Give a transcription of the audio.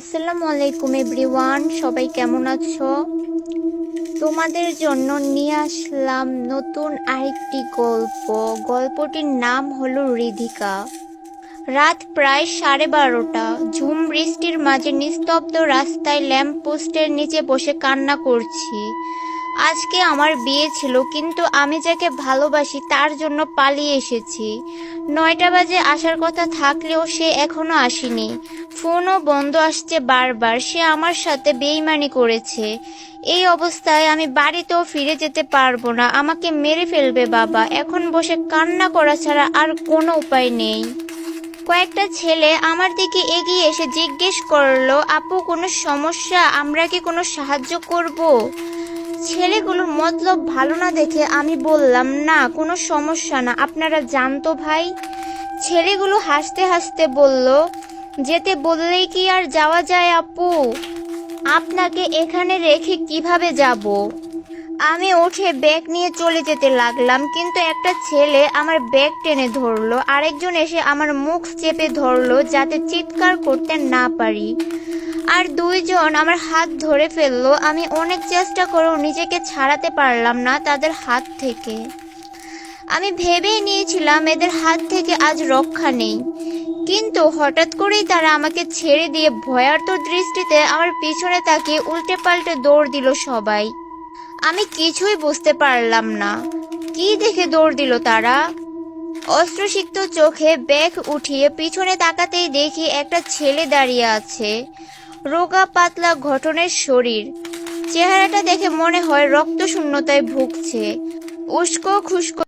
আসসালামু আলাইকুম এভরিওয়ান, সবাই কেমন আছো? তোমাদের জন্য নিয়ে আসলাম নতুন আরেকটি গল্প। গল্পটির নাম হলো রিধিকা। রাত প্রায় 12:30। ঝুম বৃষ্টির মাঝে নিস্তব্ধ রাস্তায় ল্যাম্প পোস্টের নিচে বসে কান্না করছি। আজকে আমার বিয়ে ছিল, কিন্তু আমি যাকে ভালোবাসি তার জন্য পালিয়ে এসেছি। 9টা বাজে আসার কথা থাকলেও সে এখনো আসেনি। ফোনও বন্ধ আসছে বারবার। সে আমার সাথে বেইমানি করেছে। এই অবস্থায় আমি বাড়িতেও ফিরে যেতে পারবো না। আমাকে মেরে ফেলবে বাবা। এখন বসে কান্না করা ছাড়া আর কোনো উপায় নেই। কয়েকটা ছেলে আমার দিকে এগিয়ে এসে জিজ্ঞেস করলো, আপু কোনো সমস্যা? আমরা কি কোনো সাহায্য করব? ছেলেগুলোর মতলব ভালো না দেখে আমি বললাম, না কোনো সমস্যা না, আপনারা জানতো ভাই। ছেলেগুলো হাসতে হাসতে বলল, যেতে বললেই কি আর যাওয়া যায় আপু? আপনাকে এখানে রেখে কিভাবে যাব? আমি উঠে ব্যাগ নিয়ে চলে যেতে লাগলাম, কিন্তু একটা ছেলে আমার ব্যাগ টেনে ধরলো। আরেকজন এসে আমার মুখ চেপে ধরলো যাতে চিৎকার করতে না পারি। আর দুইজন আমার হাত ধরে ফেললো। আমি অনেক চেষ্টা করেও নিজেকে ছাড়াতে পারলাম না তাদের হাত থেকে। আমি ভেবেই নিয়েছিলাম এদের হাত থেকে আজ রক্ষা নেই, কিন্তু হঠাৎ করেই তারা আমাকে ছেড়ে দিয়ে ভয়ার্ত দৃষ্টিতে আমার পিছনে তাকিয়ে উল্টে পাল্টে দৌড় দিল সবাই। আমি কিছুই বুঝতে পারলাম না কি দেখে দৌড় দিল তারা। অশ্রুসিক্ত চোখে ব্যাগ উঠিয়ে পিছনে তাকাতেই দেখি একটা ছেলে দাঁড়িয়ে আছে। রোগা পাতলা গঠনের শরীর। চেহারাটা দেখে মনে হয় রক্তশূন্যতায় ভুগছে। উস্কো খুস্কো